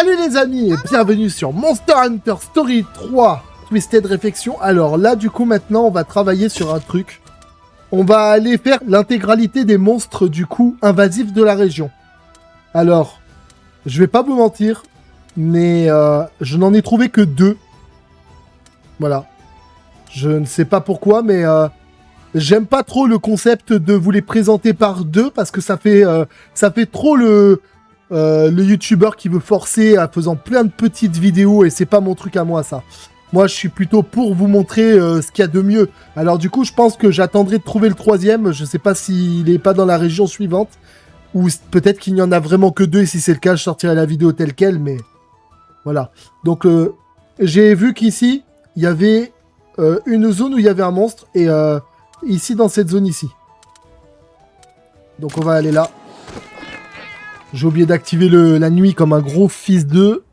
Salut les amis et bienvenue sur Monster Hunter Story 3 Twisted Reflection. Alors là du coup maintenant on va travailler sur un truc. On va aller faire l'intégralité des monstres du coup invasifs de la région. Alors, je vais pas vous mentir, mais je n'en ai trouvé que 2. Voilà. Je ne sais pas pourquoi, mais j'aime pas trop le concept de vous les présenter par 2 parce que ça fait trop le youtubeur qui veut forcer en faisant plein de petites vidéos et c'est pas mon truc à moi ça. Moi je suis plutôt pour vous montrer ce qu'il y a de mieux. Alors du coup je pense que j'attendrai de trouver le 3e. Je sais pas s'il est pas dans la région suivante. Ou peut-être qu'il n'y en a vraiment que 2 et si c'est le cas je sortirai la vidéo telle quelle. Mais voilà. Donc j'ai vu qu'ici il y avait une zone où il y avait un monstre. Et ici dans cette zone ici. Donc on va aller là. J'ai oublié d'activer la nuit comme un gros fils de...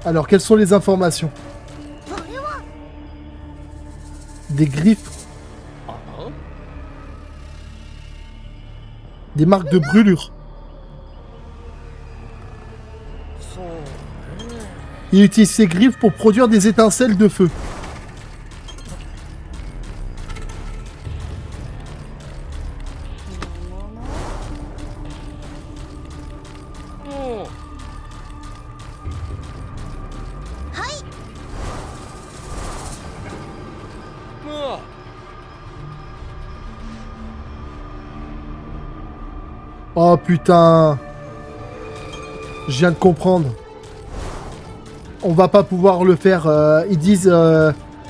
Alors, quelles sont les informations? Des griffes. Des marques de brûlure. Il utilise ses griffes pour produire des étincelles de feu. Oh putain. Je viens de comprendre. On va pas pouvoir le faire. Ils disent...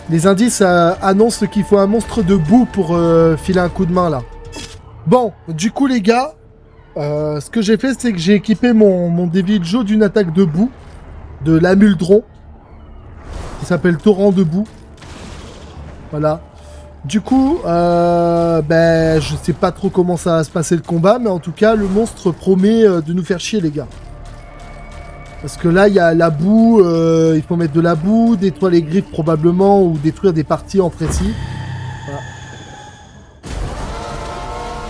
les indices annoncent qu'il faut un monstre de boue pour filer un coup de main là. Bon, du coup les gars, ce que j'ai fait c'est que j'ai équipé mon Devil Joe d'une attaque de boue. De l'Amuldron. Qui s'appelle Torrent de boue. Voilà. Du coup, je sais pas trop comment ça va se passer le combat, mais en tout cas, le monstre promet de nous faire chier, les gars. Parce que là, il y a la boue, il faut mettre de la boue, détruire les griffes probablement, ou détruire des parties en précis. Voilà.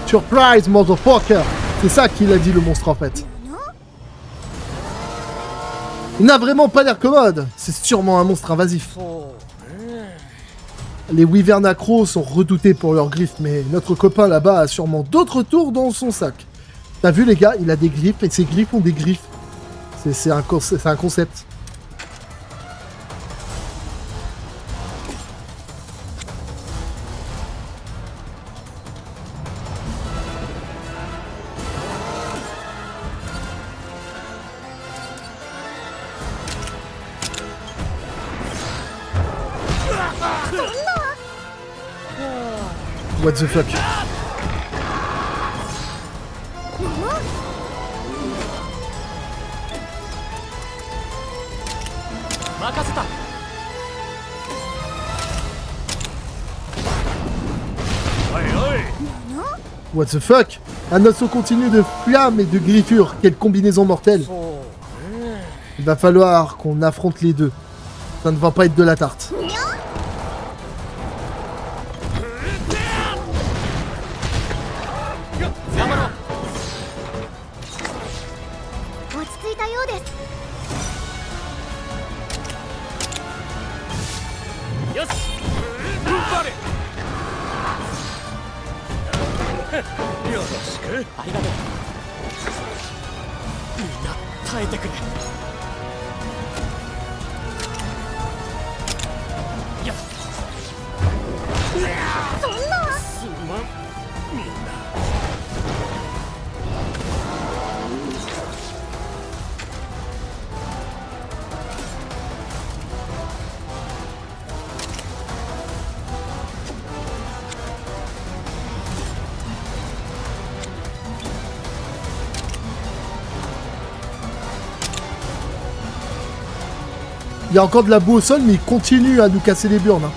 Surprise, motherfucker! C'est ça qu'il a dit, le monstre, en fait. Il n'a vraiment pas l'air commode. C'est sûrement un monstre invasif. Les wyverns accros sont redoutés pour leurs griffes, mais notre copain là-bas a sûrement d'autres tours dans son sac. T'as vu les gars, il a des griffes et ses griffes ont des griffes. C'est un concept. What the fuck? What the fuck? Un assaut continu de flammes et de griffures. Quelle combinaison mortelle. Il va falloir qu'on affronte les deux. Ça ne va pas être de la tarte. Il y a encore de la boue au sol, mais il continue à nous casser les burnes. Hein.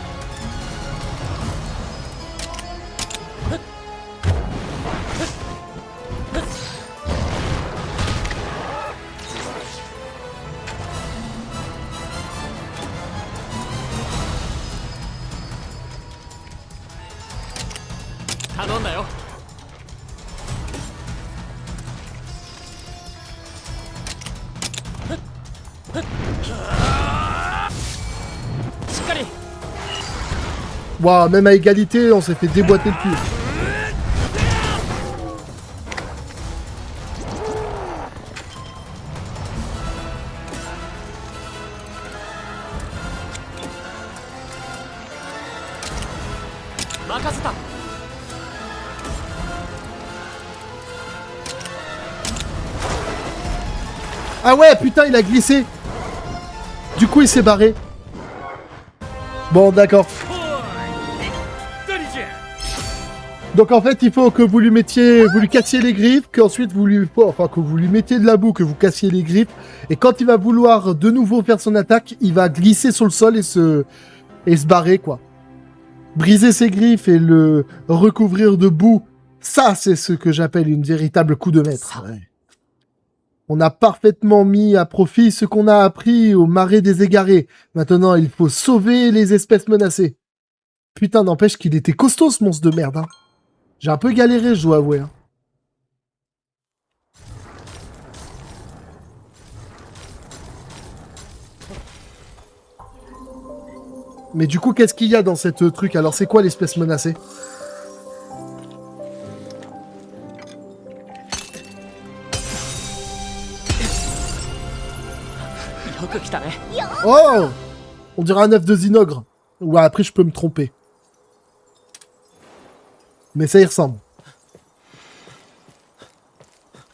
Waouh, même à égalité, on s'est fait déboîter le cul. Ah ouais, putain, il a glissé. Du coup, il s'est barré. Bon, d'accord. Donc en fait, il faut que vous lui mettiez, vous lui cassiez les griffes, qu'ensuite vous lui, enfin que vous lui mettiez de la boue, que vous cassiez les griffes, et quand il va vouloir de nouveau faire son attaque, il va glisser sur le sol et se barrer quoi. Briser ses griffes et le recouvrir de boue, ça c'est ce que j'appelle une véritable coup de maître. Ouais. On a parfaitement mis à profit ce qu'on a appris au marais des égarés. Maintenant, il faut sauver les espèces menacées. Putain, n'empêche qu'il était costaud ce monstre de merde. Hein. J'ai un peu galéré, je dois avouer. Hein. Mais du coup, qu'est-ce qu'il y a dans cette truc? Alors, c'est quoi l'espèce menacée? Oh! On dirait un œuf de Zinogre. Ouais, après, je peux me tromper. Mais ça y ressemble.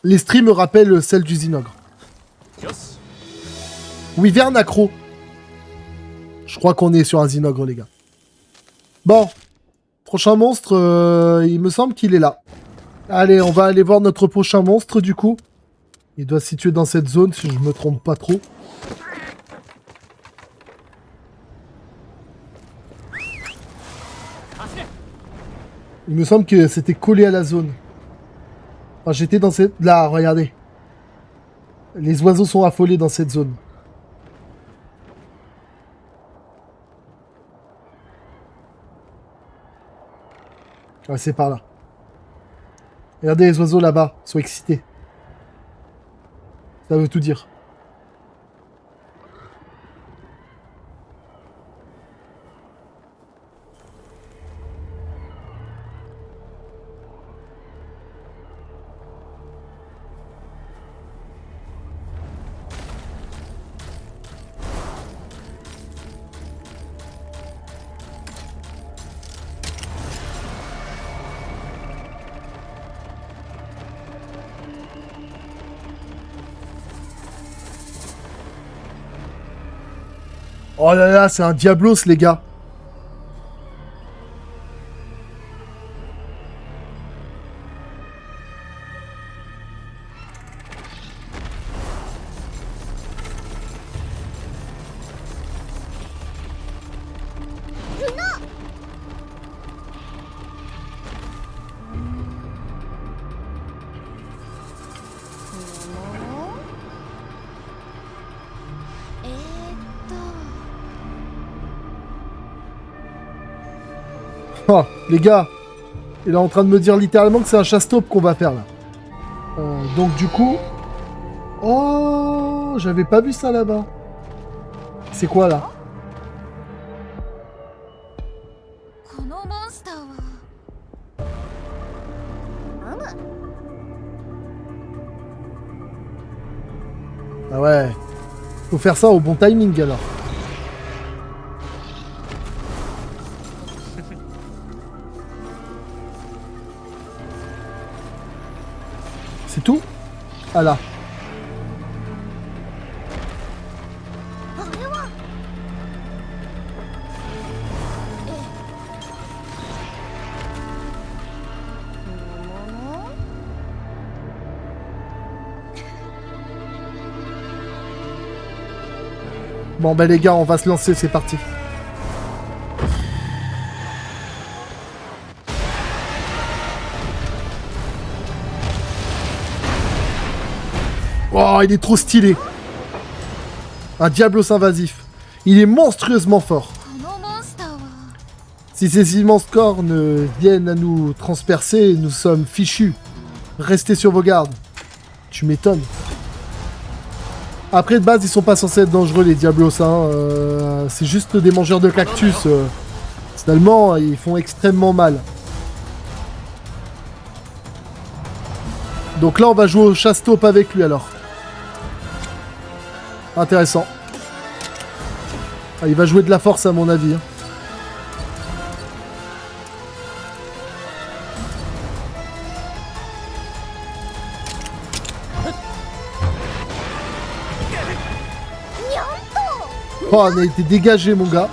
L'estrie me rappelle celle du Zinogre. Wyvern accro. Je crois qu'on est sur un Zinogre, les gars. Bon. Prochain monstre, il me semble qu'il est là. Allez, on va aller voir notre prochain monstre, du coup. Il doit se situer dans cette zone, si je me trompe pas trop. Il me semble que c'était collé à la zone. Enfin, j'étais dans cette... Là, regardez. Les oiseaux sont affolés dans cette zone. Ouais, c'est par là. Regardez les oiseaux là-bas, ils sont excités. Ça veut tout dire. Oh là là, c'est un Diablos, les gars. Oh, les gars, il est en train de me dire littéralement que c'est un chasse-taupe qu'on va faire là. Donc du coup... Oh, j'avais pas vu ça là-bas. C'est quoi là? Ah ouais. Faut faire ça au bon timing alors. C'est tout? Ah là. Bon bah les gars, on va se lancer, c'est parti. Oh, il est trop stylé. Un Diablos invasif. Il est monstrueusement fort. Si ces immenses cornes viennent à nous transpercer, nous sommes fichus. Restez sur vos gardes. Tu m'étonnes. Après, de base, ils sont pas censés être dangereux, les Diablos. Hein. C'est juste des mangeurs de cactus. Finalement, ils font extrêmement mal. Donc là, on va jouer au chasse-taupe avec lui, alors. Intéressant. Ah, il va jouer de la force, à mon avis. Hein. Oh, on a été dégagé, mon gars.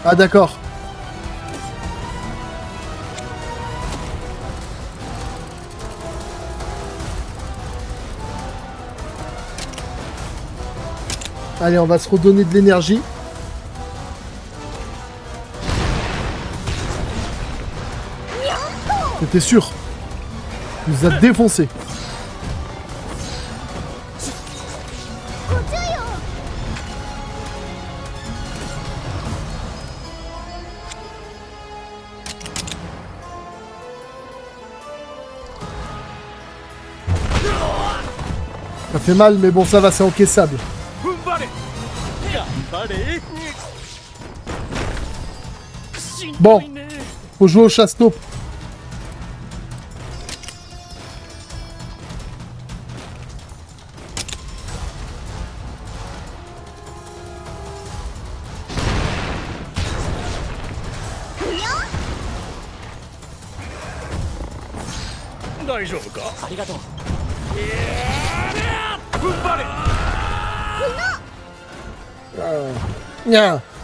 Ah d'accord. Allez, on va se redonner de l'énergie. C'était sûr. Il nous a défoncé. Ça fait mal, mais bon, ça va, c'est encaissable. Bon, faut jouer au chasse-taupe.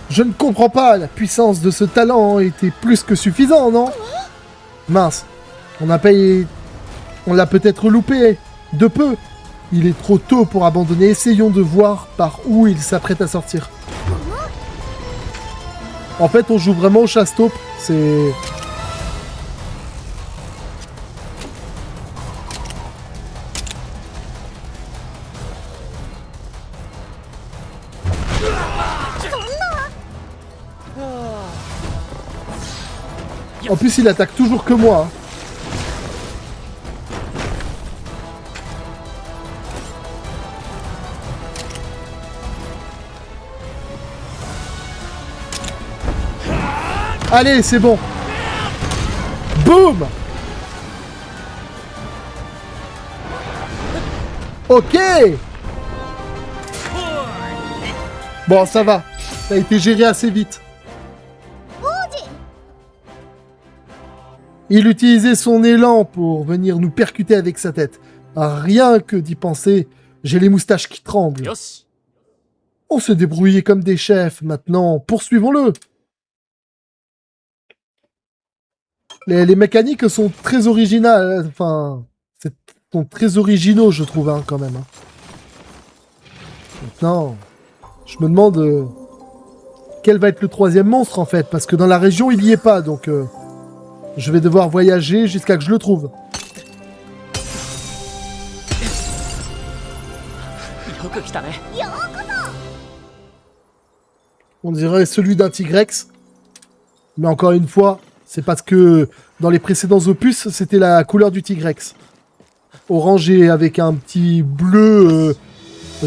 Je ne comprends pas, la puissance de ce talent était plus que suffisant, non? Mince, on l'a peut-être loupé, de peu. Il est trop tôt pour abandonner, essayons de voir par où il s'apprête à sortir. En fait, on joue vraiment au chasse-taupe, c'est... En plus, il attaque toujours que moi. Hein. Allez, c'est bon. Boum. Ok. Bon, ça va. Ça a été géré assez vite. Il utilisait son élan pour venir nous percuter avec sa tête. Rien que d'y penser, j'ai les moustaches qui tremblent. On se débrouillait comme des chefs, maintenant poursuivons-le. Les mécaniques sont très originales, enfin, sont très originaux, je trouve, hein, quand même. Hein. Maintenant, je me demande quel va être le troisième monstre, en fait, parce que dans la région, il n'y est pas, donc... je vais devoir voyager jusqu'à que je le trouve. On dirait celui d'un Tigrex. Mais encore une fois, c'est parce que dans les précédents opus, c'était la couleur du Tigrex. orange et avec un petit bleu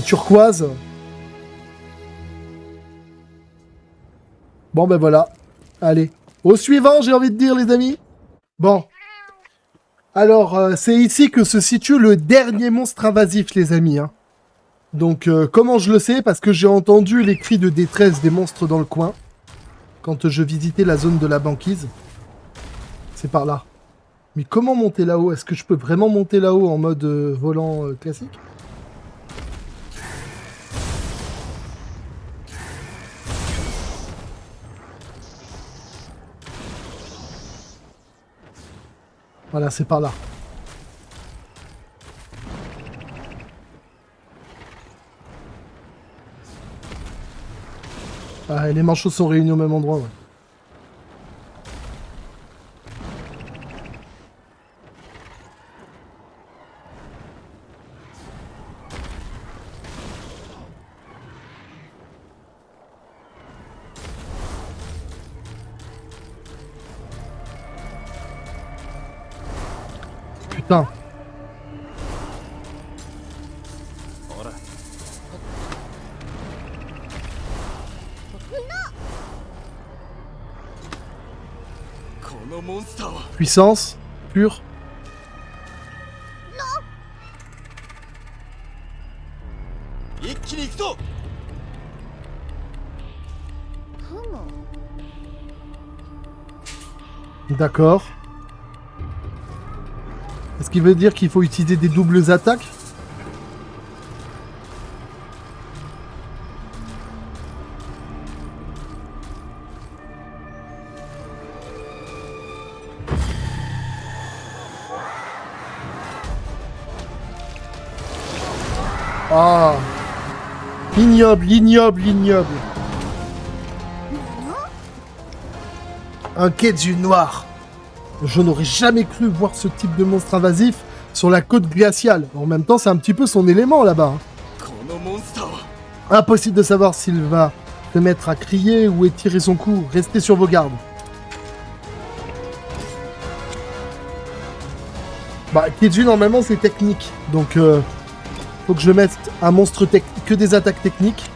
turquoise. Bon, ben voilà. Allez. Au suivant, j'ai envie de dire, les amis. Bon. Alors, c'est ici que se situe le dernier monstre invasif, les amis. Hein. Donc, comment je le sais? Parce que j'ai entendu les cris de détresse des monstres dans le coin. Quand je visitais la zone de la banquise. C'est par là. Mais comment monter là-haut? Est-ce que je peux vraiment monter là-haut en mode volant classique? Voilà, c'est par là. Ah, les manchots sont réunis au même endroit, ouais. Putain. Puissance pure. D'accord. Est-ce qu'il veut dire qu'il faut utiliser des doubles attaques? Ah, ignoble, ignoble, ignoble. Un Ketsu noir. Je n'aurais jamais cru voir ce type de monstre invasif sur la côte glaciale. En même temps, c'est un petit peu son élément là-bas. Impossible de savoir s'il va se mettre à crier ou étirer son cou. Restez sur vos gardes. Bah, Ketsu, normalement, c'est technique. Donc, faut que je mette un monstre que des attaques techniques.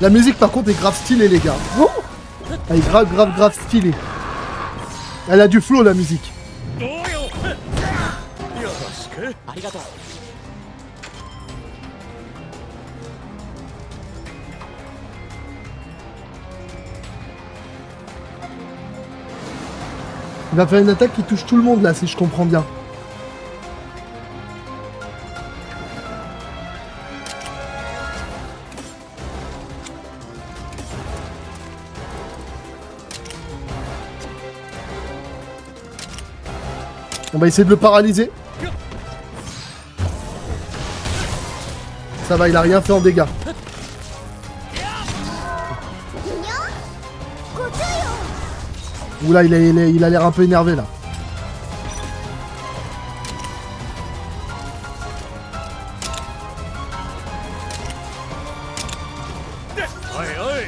La musique, par contre, est grave stylée, les gars. Oh, elle est grave stylée. Elle a du flow, la musique. Il va faire une attaque qui touche tout le monde, là, si je comprends bien. On va essayer de le paralyser. Ça va, il a rien fait en dégâts. Oula, il a l'air un peu énervé là.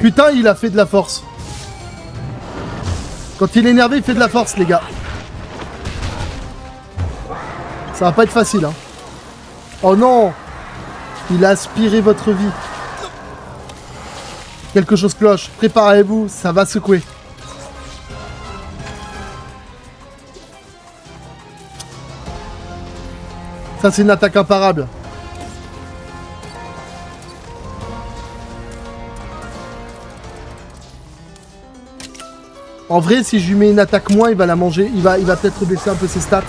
Putain, il a fait de la force. Quand il est énervé, il fait de la force, les gars. Ça va pas être facile, hein. Oh non! Il a aspiré votre vie. Quelque chose cloche. Préparez-vous, ça va secouer. Ça, c'est une attaque imparable. En vrai, si je lui mets une attaque moins, il va la manger. Il va peut-être baisser un peu ses stats.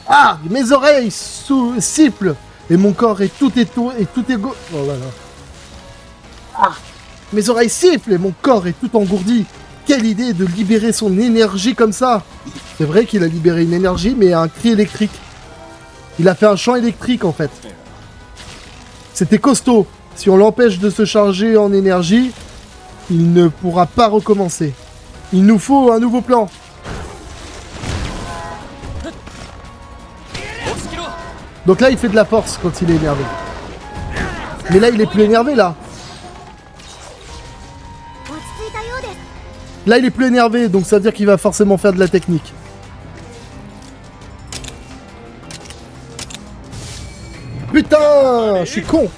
Ah, mes oreilles sifflent et mon corps est tout égaux. Oh là là. Ah, mes oreilles sifflent et mon corps est tout engourdi. Quelle idée de libérer son énergie comme ça. C'est vrai qu'il a libéré une énergie, mais un cri électrique. Il a fait un champ électrique en fait. C'était costaud. Si on l'empêche de se charger en énergie, il ne pourra pas recommencer. Il nous faut un nouveau plan. Donc là, il fait de la force quand il est énervé. Mais là, il est plus énervé, là. Là, il est plus énervé, donc ça veut dire qu'il va forcément faire de la technique. Putain, je suis con.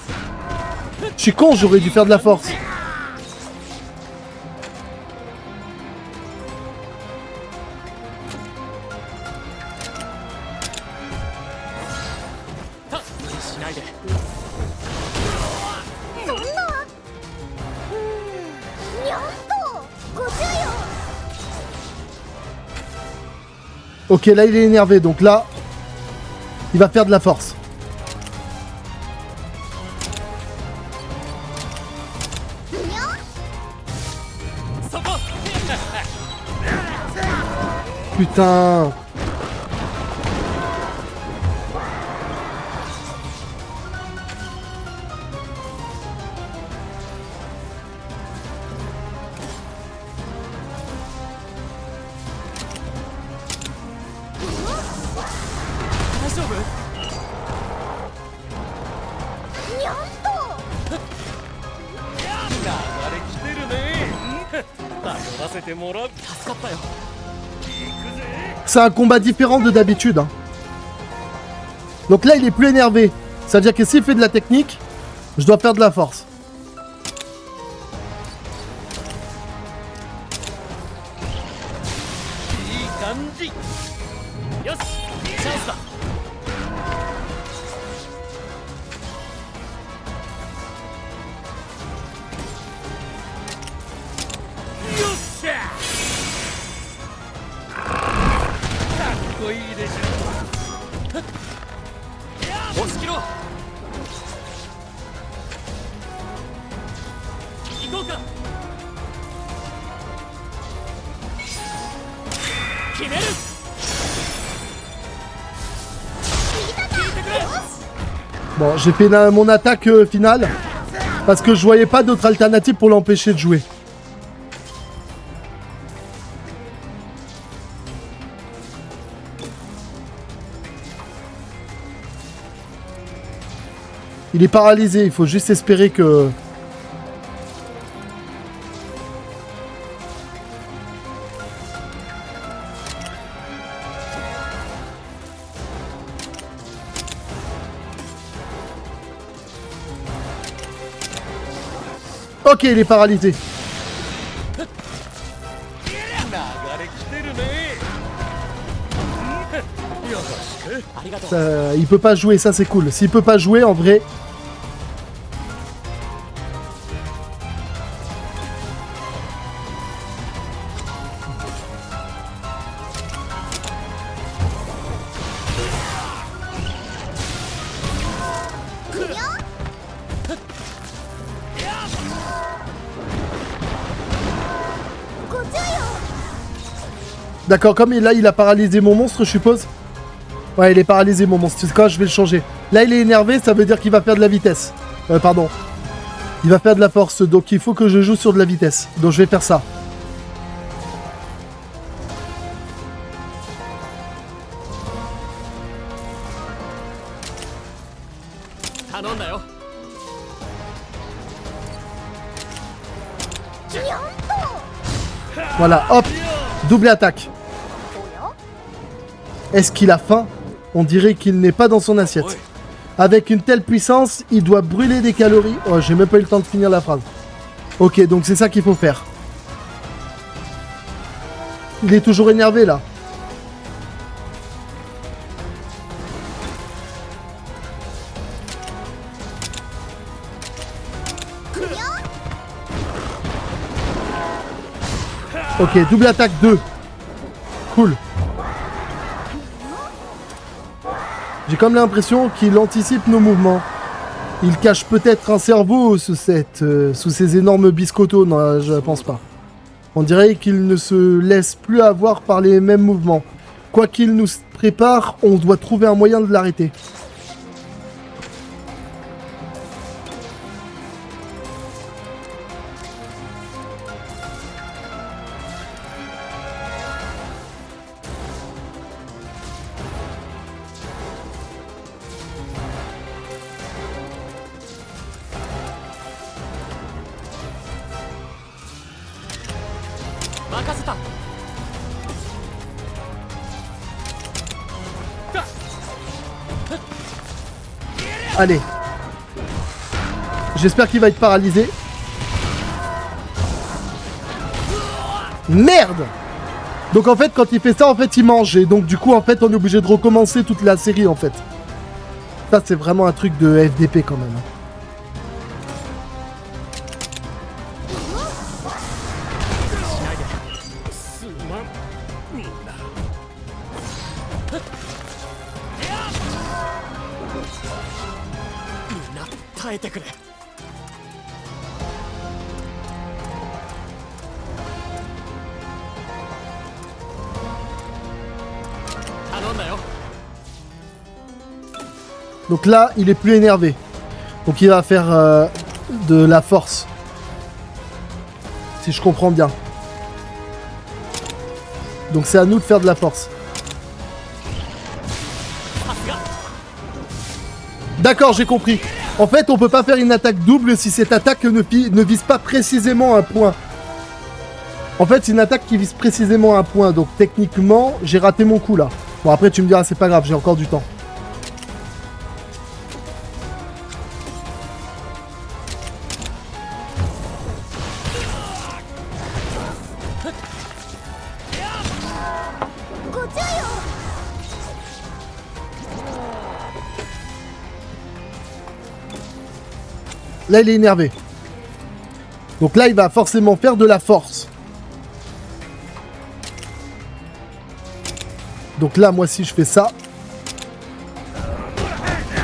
Je suis con, j'aurais dû faire de la force. Ok, là il est énervé, donc là, il va faire de la force. Putain. C'est un combat différent de d'habitude. Hein. Donc là, il est plus énervé. Ça veut dire que s'il fait de la technique, je dois faire de la force. Bon, j'ai fait mon attaque finale parce que je voyais pas d'autre alternative pour l'empêcher de jouer. Il est paralysé, il faut juste espérer que... Ok, il est paralysé. Il peut pas jouer, ça c'est cool. S'il peut pas jouer, en vrai... D'accord, comme là il a paralysé mon monstre, je suppose. Ouais, il est paralysé mon monstre. C'est quoi, je vais le changer. Là il est énervé, ça veut dire qu'il va faire de la vitesse. Pardon. Il va faire de la force, donc il faut que je joue sur de la vitesse. Donc je vais faire ça. Voilà, hop, double attaque. Est-ce qu'il a faim? On dirait qu'il n'est pas dans son assiette. Avec une telle puissance, il doit brûler des calories. Oh, j'ai même pas eu le temps de finir la phrase. Ok, donc c'est ça qu'il faut faire. Il est toujours énervé là. Ok, double attaque 2. Cool. J'ai comme l'impression qu'il anticipe nos mouvements. Il cache peut-être un cerveau sous ces énormes biscottos. Non, je pense pas. On dirait qu'il ne se laisse plus avoir par les mêmes mouvements. Quoi qu'il nous prépare, on doit trouver un moyen de l'arrêter. Allez. J'espère qu'il va être paralysé. Merde! Donc en fait, quand il fait ça, en fait, il mange. Et donc du coup, en fait, on est obligé de recommencer toute la série, en fait. Ça, c'est vraiment un truc de FDP, quand même. Donc là, il est plus énervé. Donc il va faire de la force. Si je comprends bien. Donc c'est à nous de faire de la force. D'accord, j'ai compris. En fait, on peut pas faire une attaque double si cette attaque ne vise pas précisément un point. En fait, c'est une attaque qui vise précisément un point. Donc techniquement, j'ai raté mon coup là. Bon, après tu me diras, c'est pas grave, j'ai encore du temps. Là, il est énervé. Donc là, il va forcément faire de la force. Donc là, moi, si je fais ça...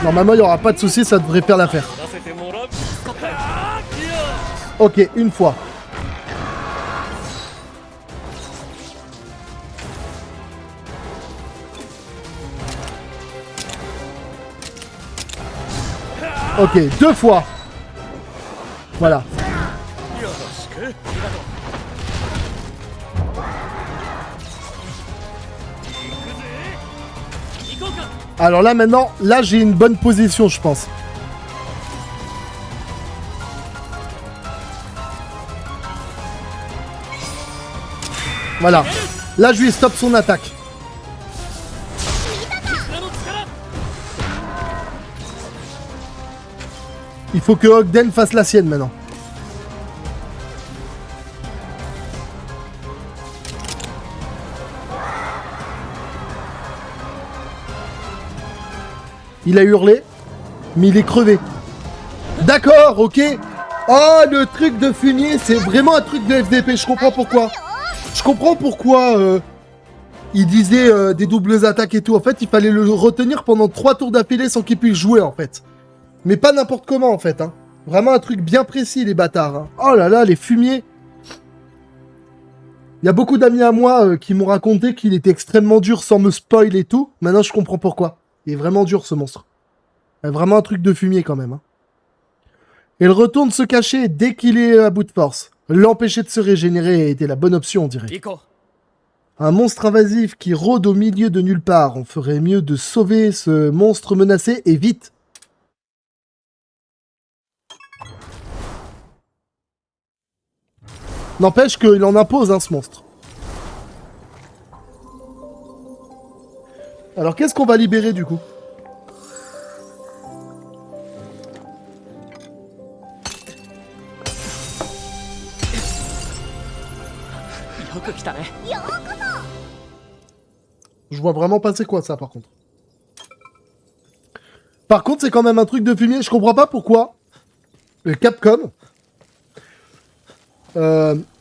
Normalement, il n'y aura pas de souci, ça devrait faire l'affaire. Ok, une fois. Ok, deux fois. Voilà. Alors là, maintenant, là, j'ai une bonne position, je pense. Voilà. Là, je lui stoppe son attaque. Il faut que Ogden fasse la sienne maintenant. Il a hurlé, mais il est crevé. D'accord, ok. Oh, le truc de fumier, c'est vraiment un truc de FDP, je comprends pourquoi. Je comprends pourquoi il disait des doubles attaques et tout. En fait, il fallait le retenir pendant 3 tours d'affilée sans qu'il puisse jouer, en fait. Mais pas n'importe comment, en fait. Hein. Vraiment un truc bien précis, les bâtards. Hein. Oh là là, les fumiers. Il y a beaucoup d'amis à moi qui m'ont raconté qu'il était extrêmement dur sans me spoil et tout. Maintenant, je comprends pourquoi. Il est vraiment dur, ce monstre. Vraiment un truc de fumier, quand même. Hein. Il retourne se cacher dès qu'il est à bout de force. L'empêcher de se régénérer était la bonne option, on dirait. Un monstre invasif qui rôde au milieu de nulle part. On ferait mieux de sauver ce monstre menacé et vite. N'empêche qu'il en impose, hein, ce monstre. Alors, qu'est-ce qu'on va libérer, du coup? Je vois vraiment pas c'est quoi, ça, par contre. Par contre, c'est quand même un truc de fumier. Je comprends pas pourquoi Capcom...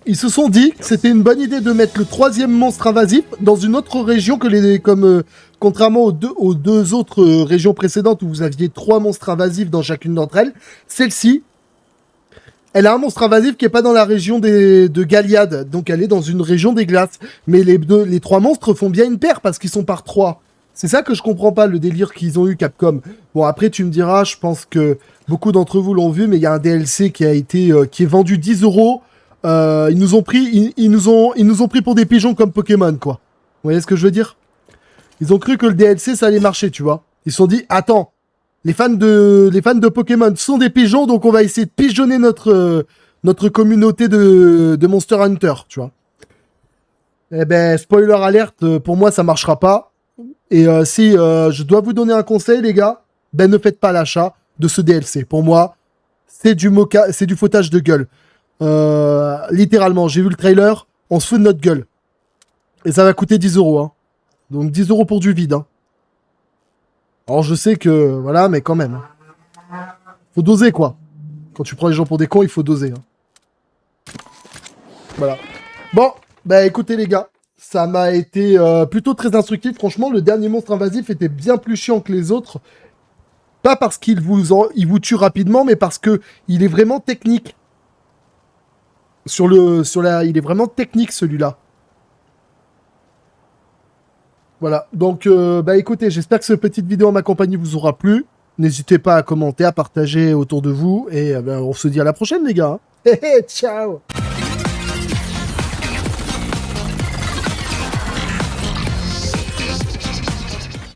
ils se sont dit que c'était une bonne idée de mettre le 3e monstre invasif dans une autre région que contrairement aux deux autres régions précédentes où vous aviez 3 monstres invasifs dans chacune d'entre elles. Celle-ci, elle a un monstre invasif qui est pas dans la région de Galiad, donc elle est dans une région des glaces. Mais les 3 monstres font bien une paire parce qu'ils sont par 3. C'est ça que je comprends pas, le délire qu'ils ont eu Capcom. Bon, après tu me diras, je pense que beaucoup d'entre vous l'ont vu, mais il y a un DLC qui est vendu 10 €. Ils nous ont pris pour des pigeons comme Pokémon, quoi. Vous voyez ce que je veux dire? Ils ont cru que le DLC ça allait marcher, tu vois. Ils se sont dit, attends, les fans de Pokémon sont des pigeons, donc on va essayer de pigeonner notre communauté de Monster Hunter, tu vois. Eh ben, spoiler alerte, pour moi, ça marchera pas. Et si je dois vous donner un conseil, les gars, ben ne faites pas l'achat de ce DLC. Pour moi, c'est du mocha, c'est du foutage de gueule. Littéralement, j'ai vu le trailer, on se fout de notre gueule. Et ça va coûter 10 euros. Hein. Donc 10 euros pour du vide. Hein. Alors je sais que, voilà, mais quand même. Faut doser, quoi. Quand tu prends les gens pour des cons, il faut doser. Hein. Voilà. Bon, bah écoutez les gars, ça m'a été plutôt très instructif. Franchement, le dernier monstre invasif était bien plus chiant que les autres. Pas parce il vous tue rapidement, mais parce que il est vraiment technique. Il est vraiment technique celui-là. Voilà. Donc, bah écoutez, j'espère que cette petite vidéo en ma compagnie vous aura plu. N'hésitez pas à commenter, à partager autour de vous. Et ben, on se dit à la prochaine, les gars. Ciao.